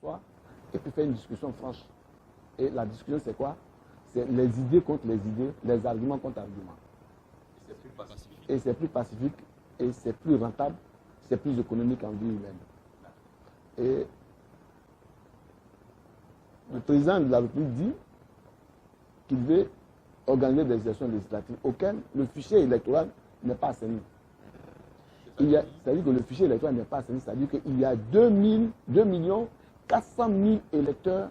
s'asseoir et puis faire une discussion franche. Et la discussion, c'est quoi? C'est les idées contre les idées, les arguments contre arguments. Et c'est plus pacifique, et c'est plus rentable, c'est plus économique en vie humaine. Et le président de la République dit qu'il veut organiser des élections législatives auxquelles le fichier électoral n'est pas assaini. C'est-à-dire que le fichier électoral n'est pas assaini, c'est-à-dire qu'il y a 2 400 000 électeurs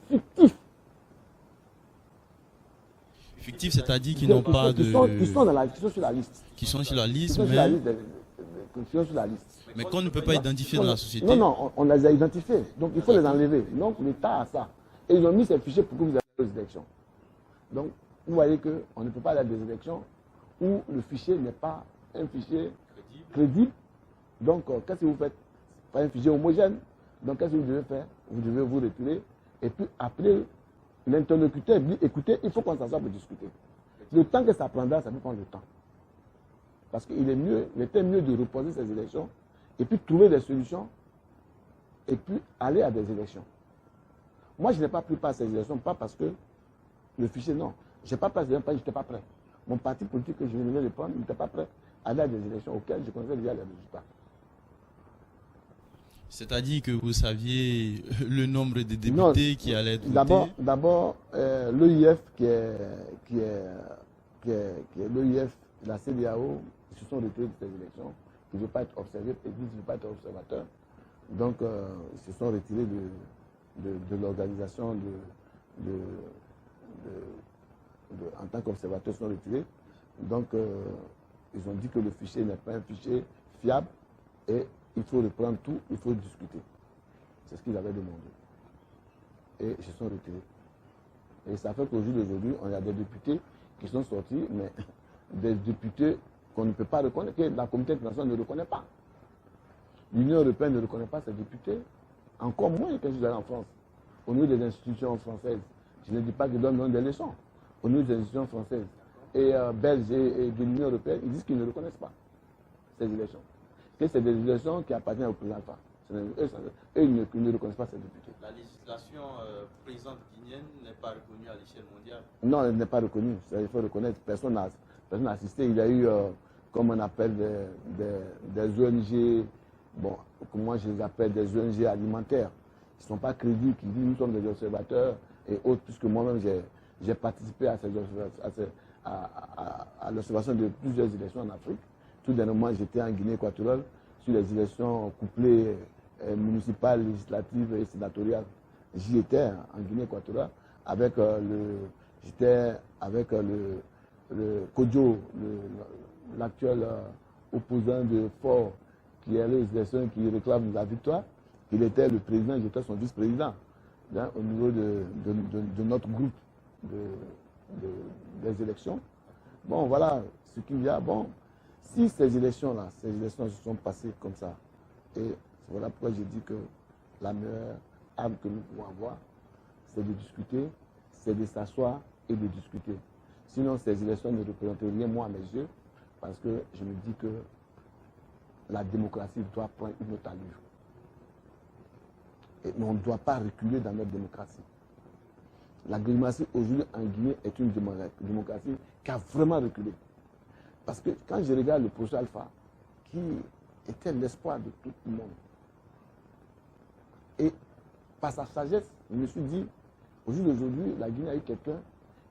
fictifs. Fictifs, c'est-à-dire qu'ils n'ont pas de... Qui sont sur la liste. Qui sont sur la liste, mais qu'on ne peut pas identifier dans la société. Non, on les a identifiés. Donc il faut les enlever. Donc l'État a ça. Et ils ont mis ces fichiers pour que vous ayez des élections. Donc vous voyez qu'on ne peut pas aller à des élections où le fichier n'est pas un fichier crédible. Donc qu'est-ce que vous faites? Pas un fichier homogène. Donc qu'est-ce que vous devez faire? Vous devez vous retirer et puis appeler l'interlocuteur et dire écoutez, il faut qu'on s'assoie pour discuter. Le temps que ça prendra, ça peut prendre le temps. Parce qu'il était mieux de reposer ces élections et puis trouver des solutions et puis aller à des élections. Moi, je n'ai pas pris part à ces élections, pas parce que le fichier, non. Je n'ai pas pris à ces élections parce que je n'étais pas prêt. Mon parti politique que je venais de prendre n'était pas prêt à aller à des élections auxquelles je connaissais déjà les résultats. C'est-à-dire que vous saviez le nombre de députés qui allaient être votés? D'abord, l'OIF qui est l'OIF, la CEDEAO, ils se sont retirés de ces élections. Ils ne veulent pas être observés, ils disent qu'ils ne veulent pas être observateurs. Donc, ils se sont retirés de l'organisation en tant qu'observateurs, ils se sont retirés. Donc, ils ont dit que le fichier n'est pas un fichier fiable et il faut reprendre tout, il faut discuter. C'est ce qu'ils avaient demandé. Et ils se sont retirés. Et ça fait qu'au jour d'aujourd'hui, on a des députés qui sont sortis, mais des députés qu'on ne peut pas reconnaître, que la communauté internationale ne reconnaît pas. L'Union européenne ne reconnaît pas ces députés, encore moins que je suis allé en France. Au niveau des institutions françaises, je ne dis pas qu'ils donnent des leçons. Au niveau des institutions françaises et belges et de l'Union européenne, ils disent qu'ils ne reconnaissent pas ces élections. Que c'est des élections qui appartiennent au président Alpha. Eux, ils ne reconnaissent pas ces députés. La législation présente guinéenne n'est pas reconnue à l'échelle mondiale? Non, elle n'est pas reconnue. Il faut reconnaître. Personne n'a assisté. Il y a eu, comme on appelle, des ONG, bon, comment je les appelle, des ONG alimentaires, qui ne sont pas crédibles, qui disent nous sommes des observateurs et autres, puisque moi-même j'ai participé à l'observation de plusieurs élections en Afrique. Tout dernièrement, j'étais en Guinée équatoriale sur les élections couplées municipales, législatives et sénatoriales. J'y étais en Guinée équatoriale j'étais avec le Kodjo, l'actuel opposant de Fort, qui est les élections qui réclament la victoire. Il était le président, j'étais son vice-président au niveau de notre groupe des élections. Bon, voilà ce qu'il y a. Bon, si ces élections se sont passées comme ça, et voilà pourquoi j'ai dit que la meilleure arme que nous pouvons avoir, c'est de discuter, c'est de s'asseoir et de discuter. Sinon, ces élections ne représentent rien, moi, à mes yeux, parce que je me dis que la démocratie doit prendre une autre allure. Et on ne doit pas reculer dans notre démocratie. La démocratie aujourd'hui en Guinée est une démocratie qui a vraiment reculé. Parce que quand je regarde le projet Alpha, qui était l'espoir de tout le monde, et par sa sagesse, je me suis dit, au jour d'aujourd'hui, la Guinée a eu quelqu'un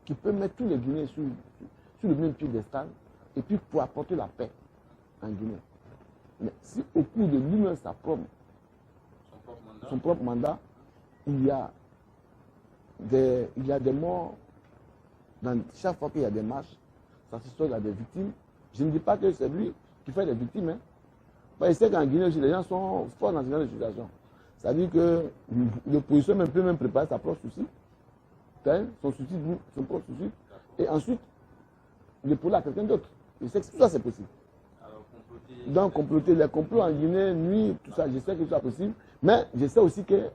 qui peut mettre tous les Guinéens sur le même piédestal et puis pour apporter la paix en Guinée. Mais si au cours de lui-même son propre mandat, il y a des morts, chaque fois qu'il y a des marches, ça se trouve à des victimes. Je ne dis pas que c'est lui qui fait les victimes. Hein. Il sait qu'en Guinée, les gens sont forts dans ce genre de situation. C'est-à-dire que l'opposition peut même préparer sa propre souci, son propre souci, et ensuite l'épauler à quelqu'un d'autre. Je sais que tout ça c'est possible. Donc comploter les complots en Guinée, nuit, tout ça, je sais que tout ça est possible, mais je sais aussi que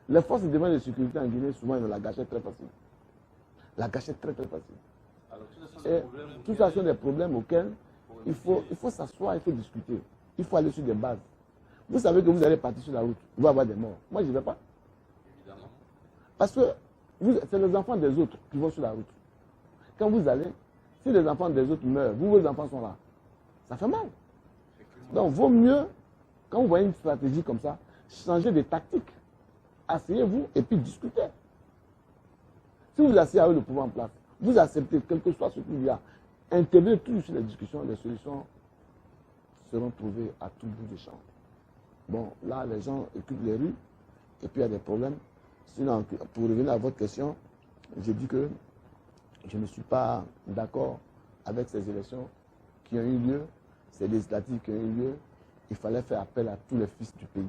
les forces de défense et de sécurité en Guinée, souvent, ils ont la gâchette très facile. La gâchette très facile. Et tout ça sont des problèmes auxquels il faut s'asseoir, il faut discuter. Il faut aller sur des bases. Vous savez que vous allez partir sur la route, vous allez avoir des morts. Moi, je ne vais pas. Évidemment. Parce que c'est les enfants des autres qui vont sur la route. Quand vous allez, si les enfants des autres meurent, vous, vos enfants sont là. Ça fait mal. Donc, vaut mieux, quand vous voyez une stratégie comme ça, changer de tactique. Asseyez-vous et puis discutez. Si vous asseyez avec le pouvoir en place, vous acceptez, quel que soit ce qu'il y a, intervenez toujours sur les discussions, les solutions seront trouvées à tout bout de champ. Bon, là, les gens occupent les rues et puis il y a des problèmes. Sinon, pour revenir à votre question, j'ai dit que je ne suis pas d'accord avec ces élections qui ont eu lieu, ces législatives qui ont eu lieu. Il fallait faire appel à tous les fils du pays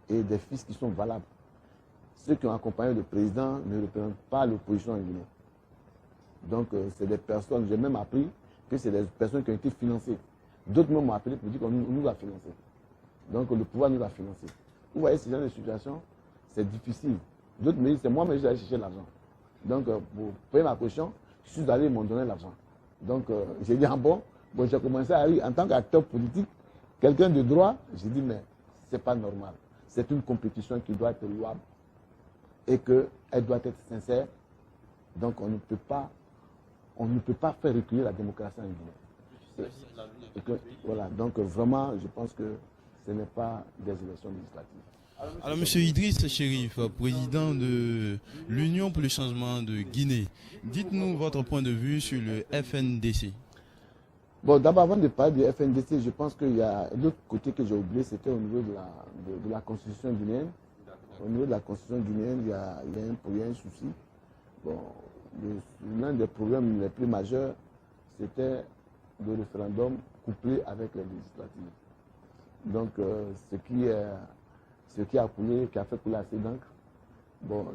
et des fils qui sont valables. Ceux qui ont accompagné le président ne représentent pas l'opposition en Guinée. Donc, c'est des personnes, j'ai même appris que c'est des personnes qui ont été financées. D'autres m'ont appelé pour dire qu'on nous a financés. Donc, le pouvoir nous a financés. Vous voyez, ce genre de situation, c'est difficile. D'autres me disent, c'est moi-même qui vais chercher l'argent. Donc, pour payer ma caution, je suis allé, ils m'ont donné l'argent. Donc, j'ai dit, bon, j'ai commencé à rire en tant qu'acteur politique, quelqu'un de droit, j'ai dit, mais ce n'est pas normal. C'est une compétition qui doit être louable et qu'elle doit être sincère. Donc, on ne peut pas faire reculer la démocratie en Guinée. Voilà, donc vraiment, je pense que ce n'est pas des élections législatives. Alors, M. Idriss Chérif, président de l'Union pour le changement de Guinée, dites-nous votre point de vue sur le FNDC. Bon, d'abord, avant de parler du FNDC, je pense qu'il y a l'autre côté que j'ai oublié, c'était au niveau de la constitution guinéenne. Au niveau de la constitution guinéenne, il y a un souci. Bon, l'un des problèmes les plus majeurs, c'était le référendum couplé avec les législatives. Donc, ce qui a fait couler assez d'encre. Bon,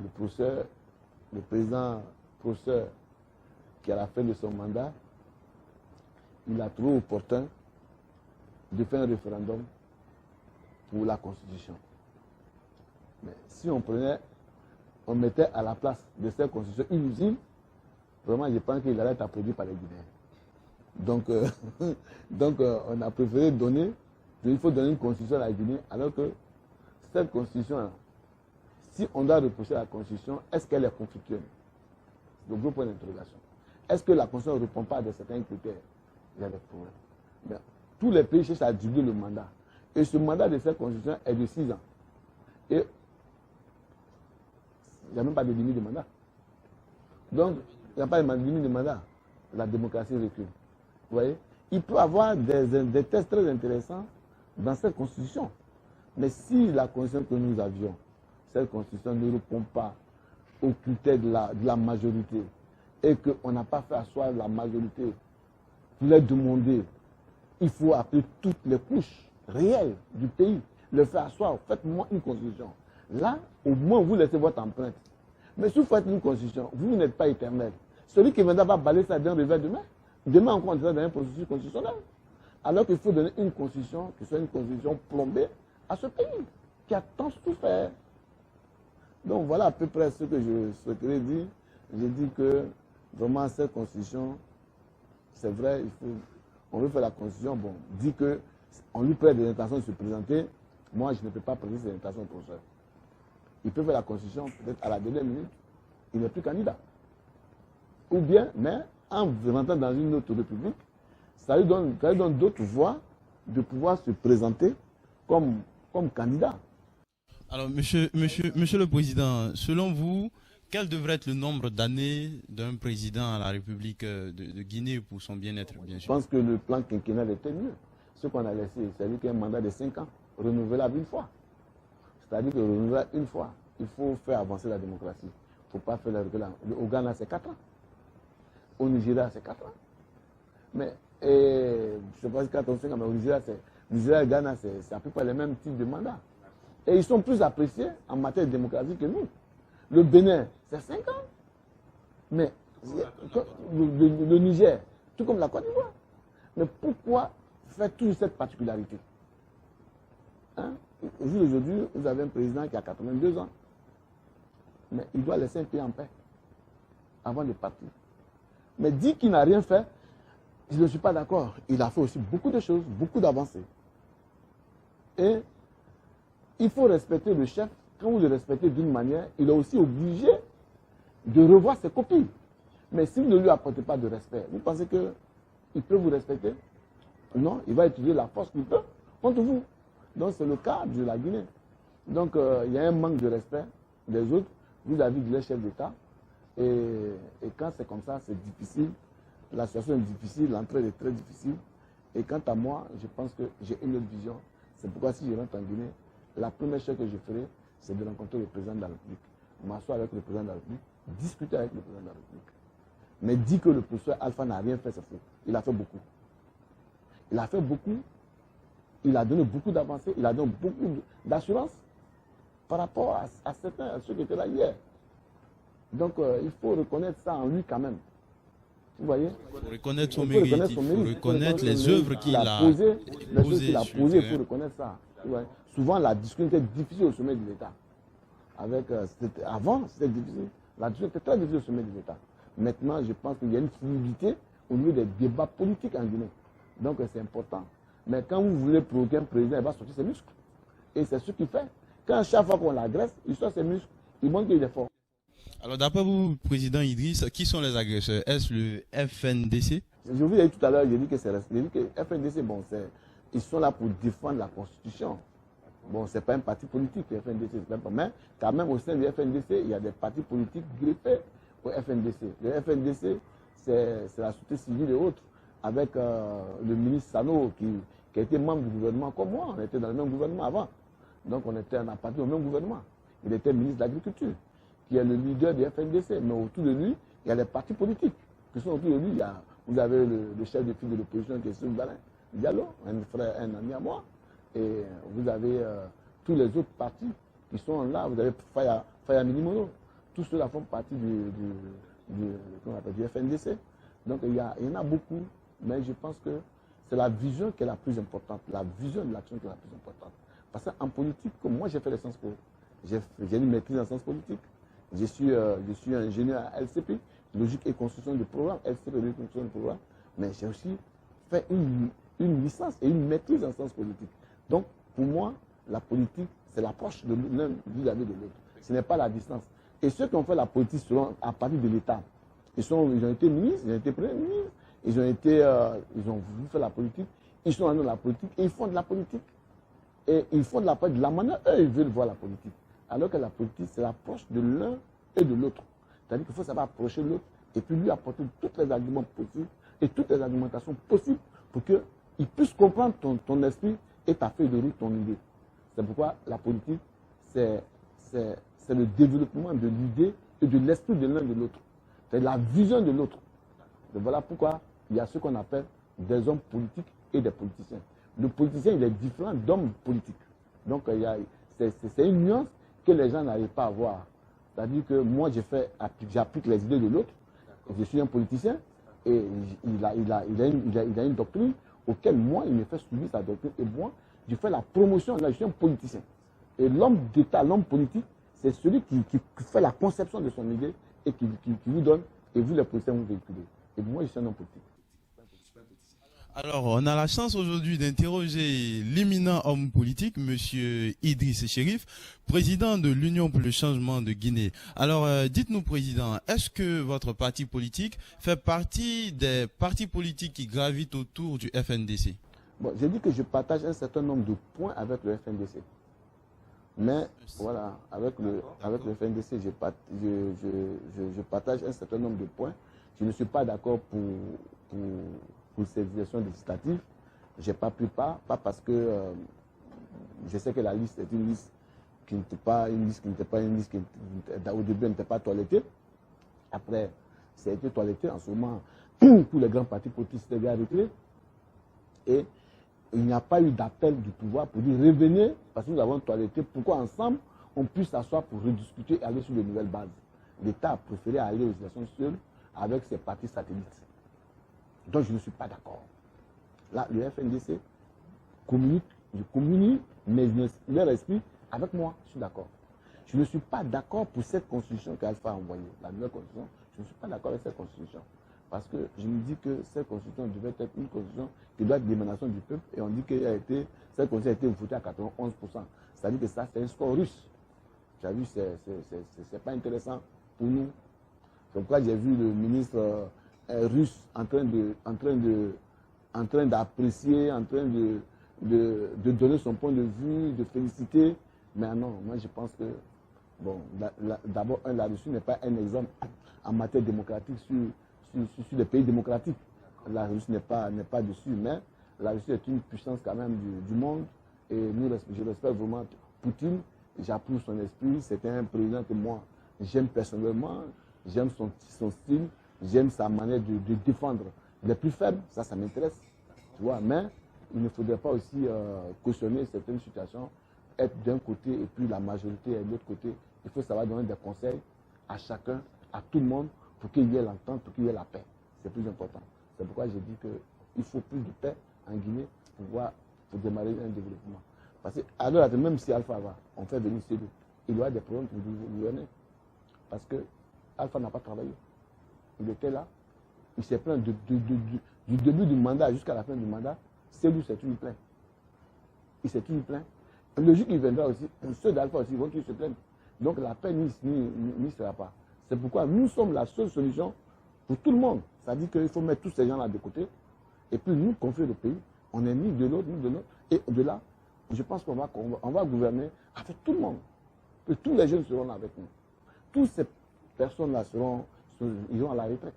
le président professeur, qui à la fin de son mandat, il a trouvé opportun de faire un référendum pour la Constitution. Mais si on mettait à la place de cette Constitution inutile, vraiment, je pense qu'il allait être applaudi par les Guinéens. Donc, on a préféré il faut donner une Constitution à la Guinée, alors que cette Constitution, si on doit repousser la Constitution, est-ce qu'elle est conflictuelle? C'est le gros point d'interrogation. Est-ce que la Constitution ne répond pas à certains critères? Il y a des problèmes. Mais tous les pays cherchent à doubler le mandat. Et ce mandat de cette Constitution est de 6 ans. Et il n'y a même pas de limite de mandat. Donc, il n'y a pas de limite de mandat. La démocratie recule. Vous voyez? Il peut y avoir des tests très intéressants dans cette Constitution. Mais si la Constitution que nous avions, cette Constitution ne répond pas aux critères de la majorité et qu'on n'a pas fait asseoir la majorité pour les demander, il faut appeler toutes les couches réelles du pays, le faire asseoir, faites-moi une Constitution. Là, au moins, vous laissez votre empreinte. Mais si vous faites une Constitution, vous n'êtes pas éternel. Celui qui viendra va balayer ça d'un revers demain. Demain encore, on sera dans une processus constitutionnel. Alors qu'il faut donner une constitution qui soit une constitution plombée à ce pays, qui a tant souffert. Donc voilà à peu près ce que je souhaiterais dire. J'ai dit que vraiment cette constitution, c'est vrai, on veut faire la constitution, bon, dit qu'on lui prête des intentions de se présenter. Moi, je ne peux pas prêter ces intentions au professeur. Il peut faire la constitution, peut-être à la dernière minute, il n'est plus candidat. Ou bien, mais en rentrant dans une autre république, ça lui donne d'autres voies de pouvoir se présenter comme candidat. Alors, monsieur le Président, selon vous, quel devrait être le nombre d'années d'un président à la République de Guinée pour son bien-être, bien sûr? Je pense que le plan quinquennal était mieux. Ce qu'on a laissé, c'est-à-dire qu'il y a un mandat de 5 ans, renouvelable une fois. C'est-à-dire que renouvelable une fois, il faut faire avancer la démocratie. Il ne faut pas faire la reculade. Au Ghana, c'est 4 ans. Au Nigeria, c'est 4 ans. Mais, je ne sais pas si 4 ou 5 ans, mais au Nigeria et Ghana, c'est à peu près les mêmes types de mandats. Et ils sont plus appréciés en matière de démocratie que nous. Le Bénin, c'est 5 ans. Mais le Niger, tout comme la Côte d'Ivoire. Mais pourquoi faire toute cette particularité? Aujourd'hui, vous avez un président qui a 82 ans. Mais il doit laisser un pays en paix avant de partir. Mais dit qu'il n'a rien fait, je ne suis pas d'accord. Il a fait aussi beaucoup de choses, beaucoup d'avancées. Et il faut respecter le chef. Quand vous le respectez d'une manière, il est aussi obligé de revoir ses copies. Mais si vous ne lui apportez pas de respect, vous pensez qu'il peut vous respecter? Non, il va utiliser la force qu'il peut contre vous. Donc c'est le cas de la Guinée. Donc il y a un manque de respect des autres vis-à-vis de leur chef d'État. Et quand c'est comme ça, c'est difficile. La situation est difficile, l'entrée est très difficile. Et quant à moi, je pense que j'ai une autre vision. C'est pourquoi si je rentre en Guinée, la première chose que je ferai, c'est de rencontrer le président de la République. M'asseoir avec le président de la République, discuter avec le président de la République. Mais dire que le professeur Alpha n'a rien fait, c'est faux. Il a fait beaucoup. Il a fait beaucoup. Il a donné beaucoup d'avancées. Il a donné beaucoup d'assurance par rapport à certains, à ceux qui étaient là hier. Donc, il faut reconnaître ça en lui quand même. Vous voyez? Il faut reconnaître son mérite. Il faut reconnaître les œuvres qu'il a posées. Les choses qu'il a sur posées, le il faut reconnaître ça. Souvent, la discussion était difficile au sommet de l'État. Avant, c'était difficile. La discussion était très difficile au sommet de l'État. Maintenant, je pense qu'il y a une fluidité au niveau des débats politiques en Guinée. Donc, c'est important. Mais quand vous voulez provoquer un président, il va sortir ses muscles. Et c'est ce qu'il fait. Quand chaque fois qu'on l'agresse, il sort ses muscles. Il montre qu'il est fort. Alors, d'après vous, Président Idriss, qui sont les agresseurs? Est-ce le FNDC? Je vous ai dit tout à l'heure, j'ai dit que c'est le FNDC, bon, ils sont là pour défendre la Constitution. Bon, ce n'est pas un parti politique, le FNDC, mais quand même au sein du FNDC, il y a des partis politiques greffés au FNDC. Le FNDC, c'est la société civile et autres, avec le ministre Sano qui a été membre du gouvernement comme moi. On était dans le même gouvernement avant. Donc on appartenait au même gouvernement. Il était ministre de l'Agriculture, qui est le leader du FNDC. Mais autour de lui, il y a les partis politiques qui sont autour de lui. Vous avez le chef de file de l'opposition qui est Soun Balin Diallo, un frère, un ami à moi. Et vous avez tous les autres partis qui sont là. Vous avez Faya Minimono. Tous ceux-là font partie du FNDC. Donc il y en a beaucoup, mais je pense que c'est la vision qui est la plus importante. La vision de l'action qui est la plus importante. Parce qu'en politique, comme moi j'ai fait les sciences politiques, j'ai une maîtrise en sciences politiques. Je suis ingénieur à LCP, logique et construction de programme, LCP, logique et construction de programme. Mais j'ai aussi fait une licence et une maîtrise en sciences politiques. Donc, pour moi, la politique, c'est l'approche de l'un vis-à-vis de l'autre. Ce n'est pas la distance. Et ceux qui ont fait la politique à partir de l'État, ils ont été ministres, ils ont été premiers ministres, ils ont voulu faire la politique, ils sont dans la politique et ils font de la politique. Et ils font de la manière, eux, ils veulent voir la politique. Alors que la politique, c'est l'approche de l'un et de l'autre. C'est-à-dire qu'il faut savoir approcher l'autre et puis lui apporter tous les arguments possibles et toutes les argumentations possibles pour qu'il puisse comprendre ton esprit et ta feuille de route, ton idée. C'est pourquoi la politique, c'est le développement de l'idée et de l'esprit de l'un et de l'autre. C'est la vision de l'autre. Voilà pourquoi il y a ce qu'on appelle des hommes politiques et des politiciens. Le politicien, il est différent d'homme politique. Donc, c'est une nuance que les gens n'arrivent pas à voir. C'est-à-dire que moi, j'applique les idées de l'autre. Je suis un politicien et il a une doctrine auquel moi, il me fait subir sa doctrine. Et moi, je fais la promotion. Là, je suis un politicien. Et l'homme d'État, l'homme politique, c'est celui qui fait la conception de son idée et qui vous donne. Et vous, les politiciens, vous véhiculez. Et moi, je suis un homme politique. Alors, on a la chance aujourd'hui d'interroger l'éminent homme politique, M. Idriss Chérif, président de l'Union pour le changement de Guinée. Alors, dites-nous, président, est-ce que votre parti politique fait partie des partis politiques qui gravitent autour du FNDC? Bon, j'ai dit que je partage un certain nombre de points avec le FNDC. Mais, voilà, avec le FNDC, je partage un certain nombre de points. Je ne suis pas d'accord pour ces élections législatives. Je n'ai pas pris part, pas parce que je sais que la liste est une liste qui n'était pas une liste qui au début n'était pas toilettée. Après, ça a été toiletté. En ce moment, tous les grands partis politiques s'étaient bien retirés. Et il n'y a pas eu d'appel du pouvoir pour dire revenez parce que nous avons toiletté. Pourquoi ensemble on puisse s'asseoir pour rediscuter et aller sur de nouvelles bases. L'État a préféré aller aux élections seul avec ses partis satellites. Donc je ne suis pas d'accord. Là, le FNDC communique, mais leur esprit avec moi, je suis d'accord. Je ne suis pas d'accord pour cette constitution qu'Alpha a envoyée, la nouvelle constitution. Je ne suis pas d'accord avec cette constitution. Parce que je me dis que cette constitution devait être une constitution qui doit être l'émanation du peuple. Et on dit que cette constitution a été votée à 91%. Ça dit que ça, c'est un score russe. Tu as vu, c'est pas intéressant pour nous. C'est pourquoi j'ai vu le ministre russe en train d'apprécier, en train de donner son point de vue, de féliciter. Mais non, moi je pense que, bon, d'abord, la Russie n'est pas un exemple en matière démocratique sur les pays démocratiques. La Russie n'est pas dessus, mais la Russie est une puissance quand même du monde. Et je respecte vraiment Poutine, j'approuve son esprit. C'est un président que moi, j'aime personnellement, j'aime son style, j'aime sa manière de défendre les plus faibles, ça m'intéresse. Tu vois, mais il ne faudrait pas aussi cautionner certaines situations, être d'un côté et puis la majorité est de l'autre côté. Il faut savoir donner des conseils à chacun, à tout le monde, pour qu'il y ait l'entente, pour qu'il y ait la paix. C'est plus important. C'est pourquoi j'ai dit qu'il faut plus de paix en Guinée pour démarrer un développement. Parce que, alors, même si Alpha va, on fait venir C2, il y aura des problèmes pour gouverner. Parce que Alpha n'a pas travaillé. Il était là, il s'est plaint du début du mandat jusqu'à la fin du mandat. C2 s'est une plainte. Il s'est une plainte. Le jour qu'il viendra aussi, ceux d'Alpha aussi vont qu'ils se plaignent. Donc la paix n'y sera pas. C'est pourquoi nous sommes la seule solution pour tout le monde. C'est-à-dire qu'il faut mettre tous ces gens-là de côté et puis nous confier le pays. On est ni de l'autre, ni de l'autre. Et de là, je pense qu'on va gouverner avec tout le monde. Que tous les jeunes seront là avec nous. Toutes ces personnes-là iront à la retraite.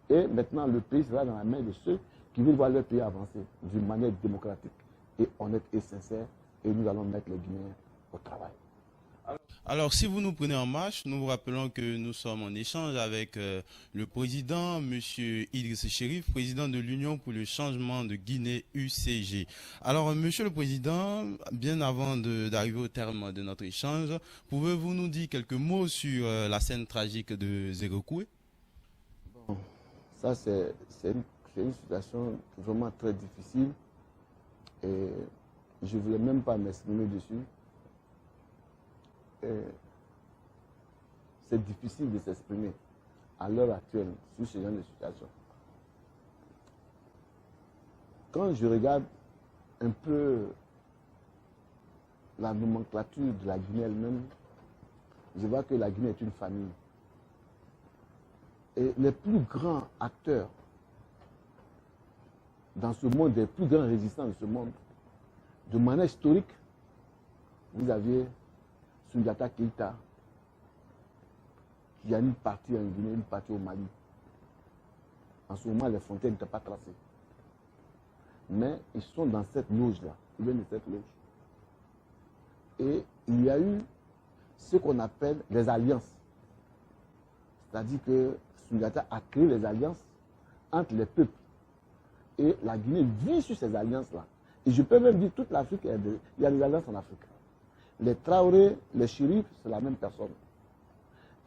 Et maintenant, le pays sera dans la main de ceux qui veulent voir leur pays avancer d'une manière démocratique et honnête et sincère. Et nous allons mettre les Guinéens au travail. Alors, si vous nous prenez en marche, nous vous rappelons que nous sommes en échange avec le président, M. Idriss Chérif, président de l'Union pour le changement de Guinée UCG. Alors, Monsieur le Président, bien avant d'arriver au terme de notre échange, pouvez-vous nous dire quelques mots sur la scène tragique de Zérekoué? Bon, ça, c'est une situation vraiment très difficile et je ne voulais même pas m'exprimer dessus. C'est difficile de s'exprimer à l'heure actuelle sur ce genre de situation. Quand je regarde un peu la nomenclature de la Guinée elle-même, je vois que la Guinée est une famille. Et les plus grands acteurs dans ce monde, les plus grands résistants de ce monde, de manière historique, vous aviez Soundiata Keïta, qui a une partie en Guinée, une partie au Mali. En ce moment, les frontières n'étaient pas tracées. Mais ils sont dans cette loge-là. Ils viennent de cette loge. Et il y a eu ce qu'on appelle les alliances. C'est-à-dire que Soundiata a créé les alliances entre les peuples. Et la Guinée vit sur ces alliances-là. Et je peux même dire toute l'Afrique, il y a des alliances en Afrique. Les Traoré, les shérifs, c'est la même personne.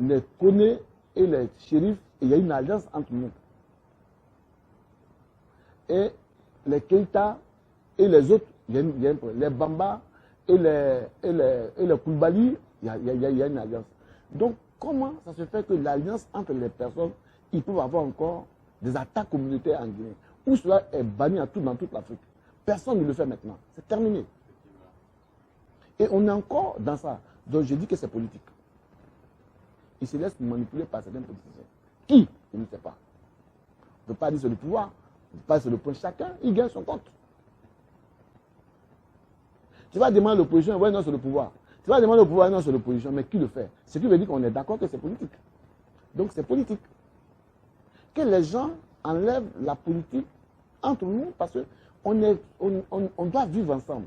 Les Koné et les shérifs, il y a une alliance entre nous. Et les Keïta et les autres, il y a un problème. Les Bamba et les Koulibaly, il y a une alliance. Donc, comment ça se fait que l'alliance entre les personnes, ils peuvent avoir encore des attaques communautaires en Guinée, où cela est banni dans toute l'Afrique? Personne ne le fait maintenant. C'est terminé. Et on est encore dans ça. Donc je dis que c'est politique. Ils se laissent manipuler par certains politiciens. Qui? Je ne sais pas. On ne peut pas dire sur le pouvoir. On ne peut pas dire sur le point. Chacun, il gagne son compte. Tu vas demander à l'opposition, ouais, non, sur le pouvoir. Tu vas demander au pouvoir, non, sur l'opposition. Mais qui le fait? Ce qui veut dire qu'on est d'accord que c'est politique. Donc c'est politique. Que les gens enlèvent la politique entre nous parce qu'on doit vivre ensemble.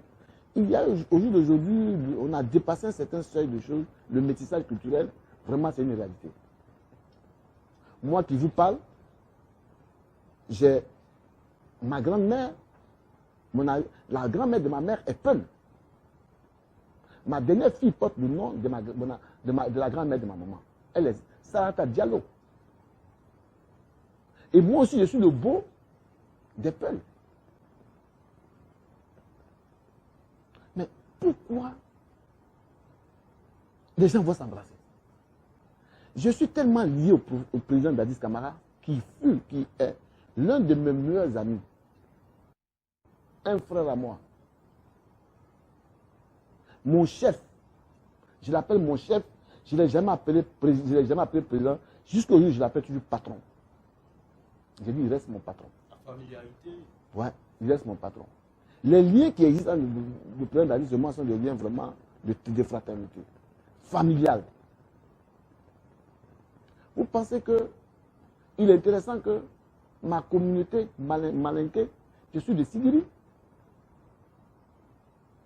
Il y a au jour d'aujourd'hui, on a dépassé un certain seuil de choses. Le métissage culturel, vraiment, c'est une réalité. Moi qui vous parle, j'ai ma grand-mère, la grand-mère de ma mère est Peul. Ma dernière fille porte le nom de la grand-mère de ma maman. Elle est Sarata Diallo. Et moi aussi, je suis le beau des Peul. Pourquoi les gens vont s'embrasser? Je suis tellement lié au président Dadis Camara, qui est l'un de mes meilleurs amis, un frère à moi. Mon chef, je l'appelle mon chef, je ne l'ai jamais appelé président. Jusqu'au jour, je l'appelle toujours patron. J'ai dit, il reste mon patron. La familiarité. Ouais, il reste mon patron. Les liens qui existent entre le président Dadis et moi sont des liens vraiment de fraternité, familial. Vous pensez que il est intéressant que ma communauté malinquée, je suis de Sigiri,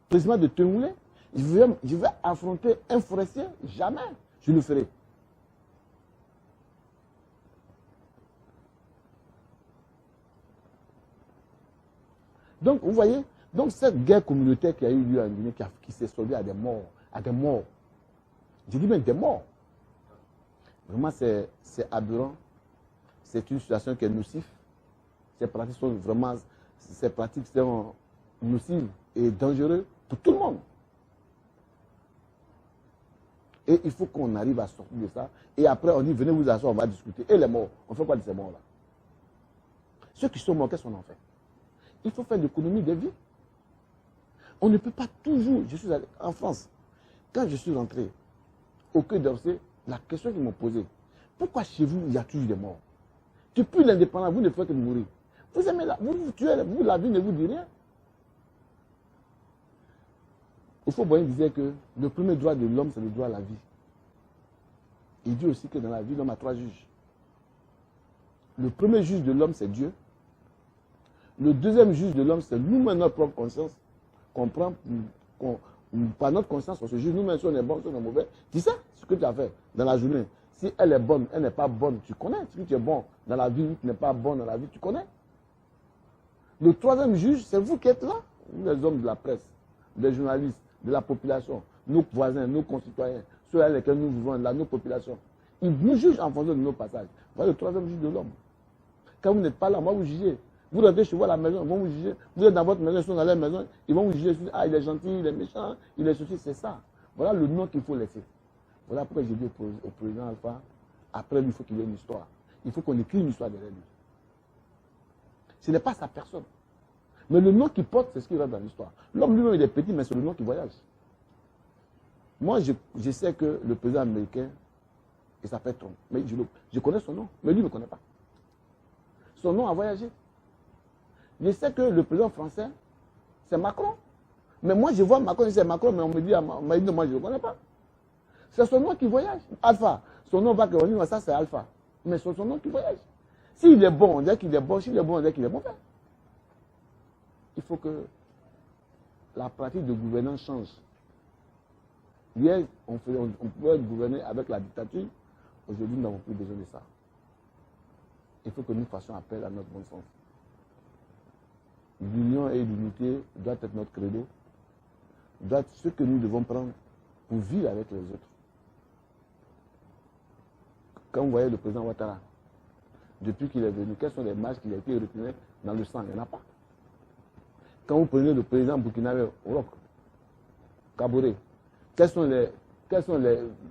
président de Tengoulé, je vais affronter un forestier, jamais je le ferai. Donc, vous voyez, donc cette guerre communautaire qui a eu lieu en Guinée, qui s'est soldée à des morts, je dis même des morts. Vraiment, c'est aberrant. C'est une situation qui est nocive. Ces pratiques sont vraiment, nocives et dangereuses pour tout le monde. Et il faut qu'on arrive à sortir de ça. Et après, on dit, venez vous asseoir, on va discuter. Et les morts, on fait quoi de ces morts-là? Ceux qui sont morts, qu'est-ce qu'on en fait? Il faut faire l'économie des vies. On ne peut pas toujours... Je suis allé en France. Quand je suis rentré au Quai d'Orsay, la question qu'ils m'ont posée, pourquoi chez vous, il y a toujours des morts? Depuis l'indépendance, vous ne faites que mourir. Vous aimez vous tuez, vous, la vie ne vous dit rien. Houphouët-Boigny disait que le premier droit de l'homme, c'est le droit à la vie. Il dit aussi que dans la vie, l'homme a 3 juges. Le premier juge de l'homme, c'est Dieu. Le deuxième juge de l'homme, c'est nous-mêmes, notre propre conscience, qu'on prend, par notre conscience, on se juge nous-mêmes si on est bon, si on est mauvais. Tu sais ce que tu as fait dans la journée. Si elle est bonne, elle n'est pas bonne, tu connais. Si tu es bon dans la vie, tu n'es pas bon dans la vie, tu connais. Le troisième juge, c'est vous qui êtes là, vous les hommes de la presse, des journalistes, de la population, nos voisins, nos concitoyens, ceux avec lesquels nous vivons, là, nos populations. Ils nous jugent en fonction de nos passages. Voilà le troisième juge de l'homme. Quand vous n'êtes pas là, moi vous jugez. Vous rentrez chez vous à la maison, ils vont vous juger. Vous êtes dans votre maison, ils sont dans leur maison, ils vont vous juger. Ah, il est gentil, il est méchant, il est ceci, c'est ça. Voilà le nom qu'il faut laisser. Voilà pourquoi j'ai dit au président Alpha, après lui, il faut qu'il y ait une histoire. Il faut qu'on écrive une histoire derrière lui. Ce n'est pas sa personne. Mais le nom qu'il porte, c'est ce qui rentre dans l'histoire. L'homme lui-même, il est petit, mais c'est le nom qui voyage. Moi, je sais que le président américain, il s'appelle Trump. Mais je connais son nom, mais lui ne me connaît pas. Son nom a voyagé. Je sais que le président français, c'est Macron. Mais moi, je vois Macron, c'est Macron, mais on me dit, non, moi, je ne le connais pas. C'est son nom qui voyage. Alpha. Son nom va que on dit, ça, c'est Alpha. Mais c'est son nom qui voyage. S'il est bon, on dit qu'il est bon. S'il est bon, on dit qu'il est mauvais. Il faut que la pratique de gouvernance change. Hier, on pouvait gouverner avec la dictature. Aujourd'hui, nous n'avons plus besoin de ça. Il faut que nous fassions appel à notre bon sens. L'union et l'unité doivent être notre credo, doit être ce que nous devons prendre pour vivre avec les autres. Quand vous voyez le président Ouattara, depuis qu'il est venu, quelles sont les marches qui ont été retenues dans le sang? Il n'y en a pas. Quand vous prenez le président burkinabé, Roch Kaboré, quelles sont les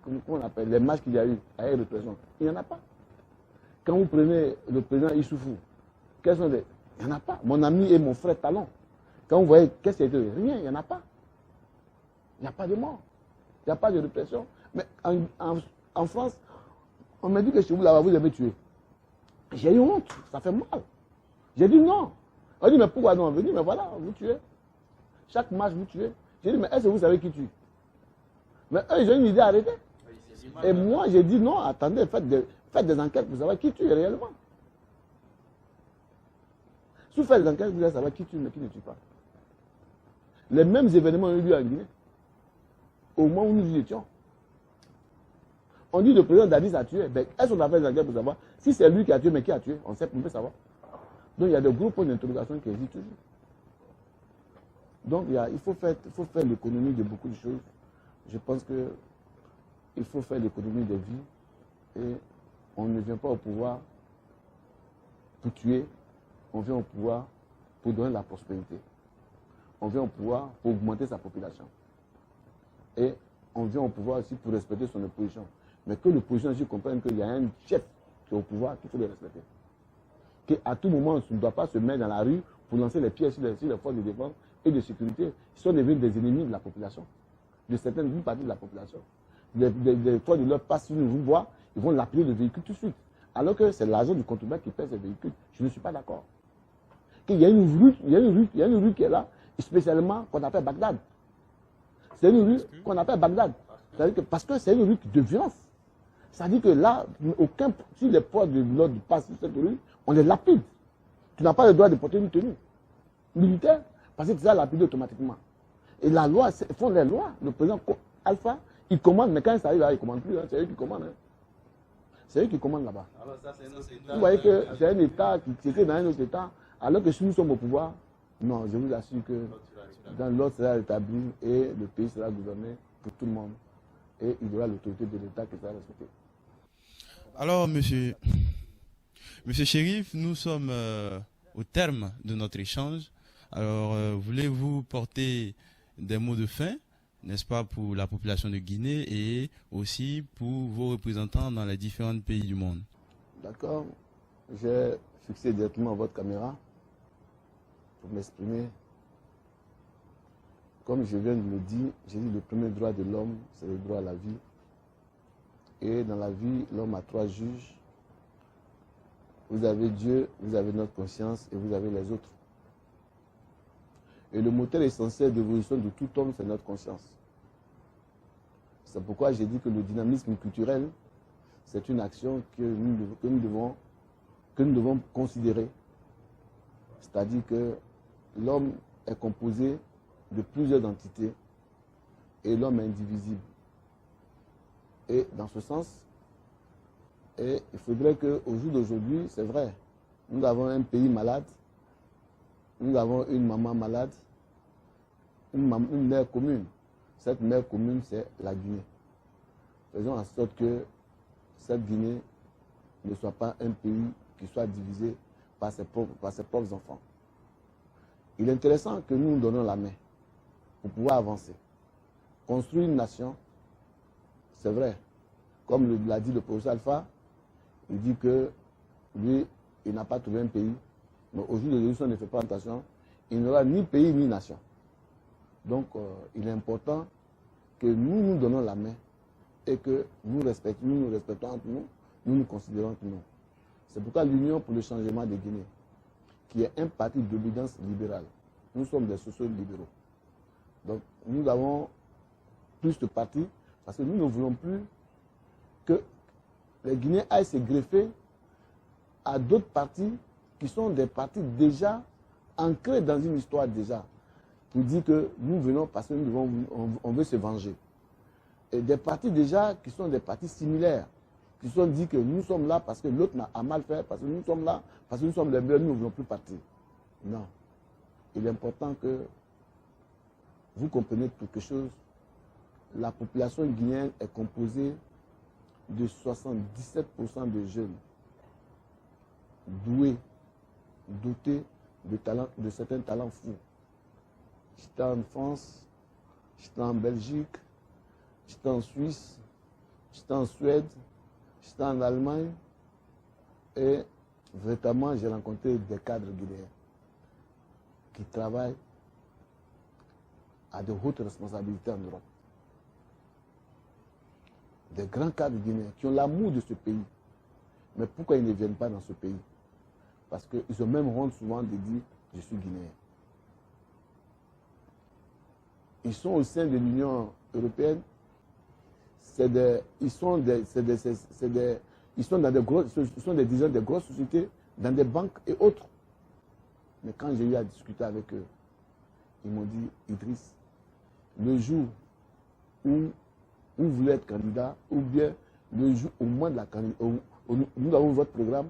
comment on appelle, les marches qu'il y a eu à répression? Il n'y en a pas. Quand vous prenez le président Issoufou, quelles sont les... Il n'y en a pas. Mon ami et mon frère Talon, quand vous voyez qu'est-ce qui a été... Rien, il n'y en a pas. Il n'y a pas de mort. Il n'y a pas de répression. Mais en France, on m'a dit que chez vous, là-bas, vous avez tué. J'ai eu honte, ça fait mal. J'ai dit non. On dit, mais pourquoi non? On veut dire, mais voilà, vous tuez. Chaque match, vous tuez. J'ai dit, mais est-ce que vous savez qui tue? Mais eux, ils ont une idée arrêtée. Et moi, j'ai dit, non, attendez, faites des enquêtes pour savoir qui tue réellement. Si vous faites des enquêtes, vous allez savoir qui tue, mais qui ne tue pas. Les mêmes événements ont eu lieu en Guinée. Au moment où nous y étions. On dit que le président Dadis a tué. Ben, est-ce qu'on a fait des enquêtes pour savoir si c'est lui qui a tué, mais qui a tué? On peut savoir. Donc il y a des gros points d'interrogation qui existent toujours. Donc il faut faire l'économie de beaucoup de choses. Je pense qu'il faut faire l'économie des vies. Et on ne vient pas au pouvoir pour tuer. On vient au pouvoir pour donner la prospérité. On vient au pouvoir pour augmenter sa population. Et on vient au pouvoir aussi pour respecter son opposition. Mais que l'opposition aussi comprenne qu'il y a un chef qui est au pouvoir qu'il faut le respecter. Qu'à tout moment, on ne doit pas se mettre dans la rue pour lancer les pièges sur les forces de défense et de sécurité qui sont devenus des ennemis de la population. d'une partie de la population. Des toits de leur passe, ils nous voient, ils vont lapider le véhicule tout de suite. Alors que c'est l'argent du contribuable qui paie ces véhicules. Je ne suis pas d'accord. Il y a une rue qui est là, spécialement qu'on appelle Bagdad. C'est une rue qu'on appelle Bagdad. Parce que c'est une rue de violence. C'est-à-dire que là, si les poids de l'ordre passent sur cette rue, on les lapide. Tu n'as pas le droit de porter une tenue militaire parce que tu as lapidé automatiquement. Et la loi, ils font les lois. Le président Alpha, il commande, mais quand il arrive là, il ne commande plus. Hein, c'est eux qui commandent. Hein. C'est eux qui commandent là-bas. Vous voyez que c'est un État qui était dans un autre État, alors que si nous sommes au pouvoir, non, je vous assure que dans l'autre sera établi et le pays sera gouverné pour tout le monde. Et il y aura l'autorité de l'État qui sera respectée. Alors, monsieur Chérif, nous sommes au terme de notre échange. Alors, voulez-vous porter des mots de fin, n'est-ce pas, pour la population de Guinée et aussi pour vos représentants dans les différents pays du monde? D'accord. J'ai fixé directement votre caméra pour m'exprimer. Comme je viens de le dire, j'ai dit le premier droit de l'homme, c'est le droit à la vie. Et dans la vie, l'homme a 3 juges. Vous avez Dieu, vous avez notre conscience et vous avez les autres. Et le moteur essentiel d'évolution de tout homme, c'est notre conscience. C'est pourquoi j'ai dit que le dynamisme culturel, c'est une action que nous devons considérer. C'est-à-dire que l'homme est composé de plusieurs entités et l'homme est indivisible. Et dans ce sens, il faudrait qu'au jour d'aujourd'hui, c'est vrai, nous avons un pays malade, nous avons une maman malade, une mère commune. Cette mère commune, c'est la Guinée. Faisons en sorte que cette Guinée ne soit pas un pays qui soit divisé par ses propres enfants. Il est intéressant que nous nous donnons la main pour pouvoir avancer. Construire une nation, c'est vrai. Comme l'a dit le professeur Alpha, il dit que lui, il n'a pas trouvé un pays. Mais au jour d'aujourd'hui, si on ne fait pas attention, il n'y aura ni pays ni nation. Donc, il est important que nous nous donnons la main et que nous nous respectons entre nous, nous nous considérons entre nous. C'est pourquoi l'Union pour le changement de Guinée, qui est un parti d'obédience libérale, nous sommes des sociaux libéraux. Donc, nous avons plus de partis parce que nous ne voulons plus que les Guinéens aillent se greffer à d'autres partis qui sont des partis déjà ancrés dans une histoire déjà. Pour dire que nous venons parce que on veut se venger. Et des partis déjà qui sont des partis similaires, qui sont dit que nous sommes là parce que l'autre a mal fait, parce que nous sommes là, parce que nous sommes les meilleurs, nous ne voulons plus partir. Non. Il est important que vous compreniez quelque chose. La population guinéenne est composée de 77% de jeunes doués, dotés de certains talents fous. J'étais en France, j'étais en Belgique, j'étais en Suisse, j'étais en Suède, j'étais en Allemagne et véritablement j'ai rencontré des cadres guinéens qui travaillent à de hautes responsabilités en Europe. Des grands cadres guinéens qui ont l'amour de ce pays. Mais pourquoi ils ne viennent pas dans ce pays? Parce qu'ils ont même honte souvent de dire « je suis guinéen ». Ils sont au sein de l'Union européenne, ils sont des dirigeants de grosses sociétés, dans des banques et autres. Mais quand j'ai eu à discuter avec eux, ils m'ont dit « Idriss, le jour où vous voulez être candidat, ou bien le jour au moins de la candidature, nous avons votre programme,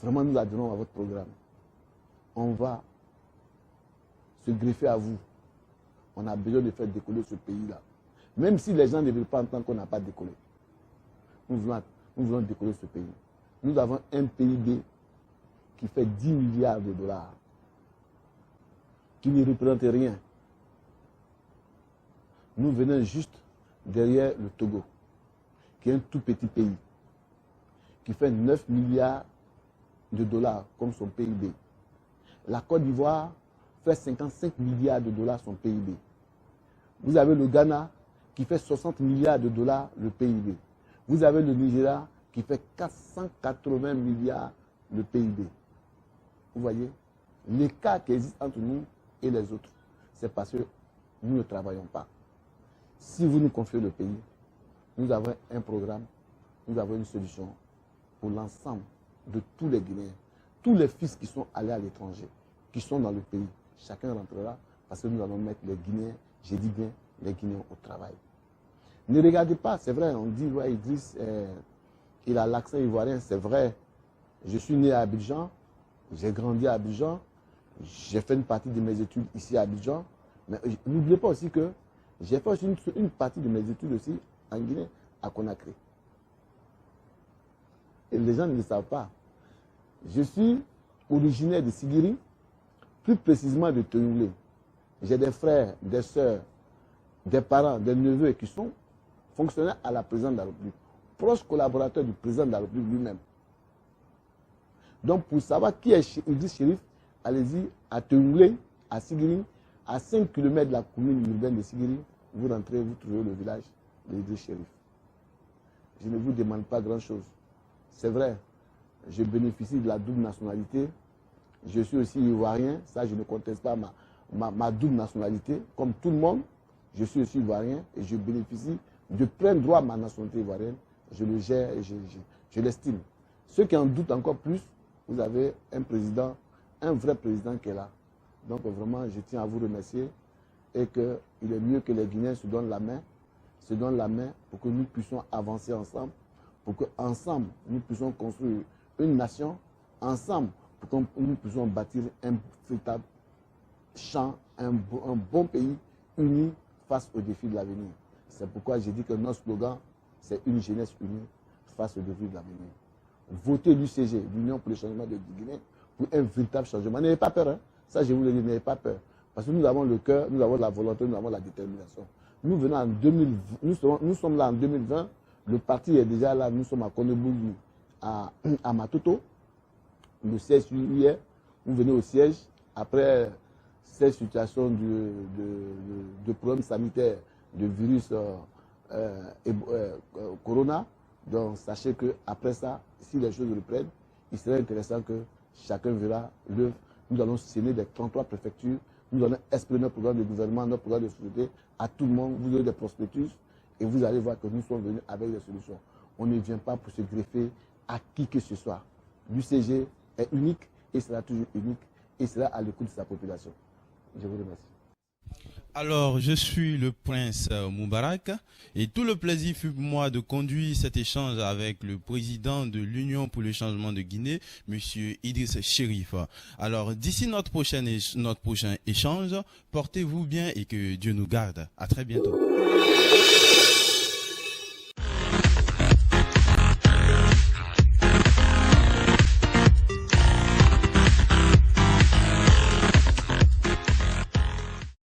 vraiment nous adhérons à votre programme. On va se greffer à vous. On a besoin de faire décoller ce pays-là. Même si les gens ne veulent pas entendre qu'on n'a pas décollé. Nous voulons décoller ce pays. Nous avons un PIB qui fait 10 milliards de dollars, qui ne représente rien. Nous venons juste derrière le Togo, qui est un tout petit pays, qui fait 9 milliards de dollars comme son PIB. La Côte d'Ivoire fait 55 milliards de dollars son PIB. Vous avez le Ghana qui fait 60 milliards de dollars le PIB. Vous avez le Nigeria qui fait 480 milliards le PIB. Vous voyez, l'écart qui existe entre nous et les autres, c'est parce que nous ne travaillons pas. Si vous nous confiez le pays, nous avons un programme, nous avons une solution pour l'ensemble de tous les Guinéens. Tous les fils qui sont allés à l'étranger, qui sont dans le pays, chacun rentrera parce que nous allons mettre les Guinéens, j'ai dit bien, les Guinéens au travail. Ne regardez pas, c'est vrai, on dit, ouais, Idriss, il a l'accent ivoirien, c'est vrai. Je suis né à Abidjan, j'ai grandi à Abidjan, j'ai fait une partie de mes études ici à Abidjan, mais n'oubliez pas aussi que j'ai fait aussi une partie de mes études aussi en Guinée, à Conakry. Et les gens ne le savent pas. Je suis originaire de Sigiri, plus précisément de Teunglé. J'ai des frères, des sœurs, des parents, des neveux qui sont fonctionnaires à la présidence de la République, proches collaborateurs du président de la République lui-même. Donc pour savoir qui est Idriss Chérif, allez-y à Teunglé, à Sigiri, à 5 km de la commune urbaine de Sigiri, vous rentrez, vous trouvez le village d'Idriss Chérif. Je ne vous demande pas grand-chose. C'est vrai, je bénéficie de la double nationalité. Je suis aussi ivoirien, ça je ne conteste pas ma double nationalité. Comme tout le monde, je suis aussi ivoirien et je bénéficie de plein droit à ma nationalité ivoirienne. Je le gère et je l'estime. Ceux qui en doutent encore plus, vous avez un président, un vrai président qui est là. Donc vraiment, je tiens à vous remercier et qu'il est mieux que les Guinéens se donnent la main pour que nous puissions avancer ensemble, pour qu'ensemble, nous puissions construire une nation, ensemble, pour que nous puissions bâtir un véritable champ, un bon pays uni face aux défis de l'avenir. C'est pourquoi j'ai dit que notre slogan, c'est une jeunesse unie face aux défis de l'avenir. Votez l'UCG, l'Union pour le changement de Guinée, pour un véritable changement. N'ayez pas peur, hein. Ça je vous le dis, n'ayez pas peur. Parce que nous avons le cœur, nous avons la volonté, nous avons la détermination. Nous venons en 2020, nous sommes là en 2020, le parti est déjà là, nous sommes à Konebougou, à Matoto, le siège hier, vous venez au siège, après cette situation de problème sanitaire, de virus Corona, donc sachez qu'après ça, si les choses reprennent, il serait intéressant que chacun verra l'œuvre. Nous allons signer des 33 préfectures, nous allons exprimer notre programme de gouvernement, notre programme de société à tout le monde, vous aurez des prospectus et vous allez voir que nous sommes venus avec des solutions. On ne vient pas pour se greffer à qui que ce soit. L'UCG est unique et sera toujours unique et sera à l'écoute de sa population. Je vous remercie. Alors, je suis le prince Moubarak et tout le plaisir fut pour moi de conduire cet échange avec le président de l'Union pour le changement de Guinée, monsieur Idriss Chérif. Alors, d'ici notre prochain échange, portez-vous bien et que Dieu nous garde. À très bientôt.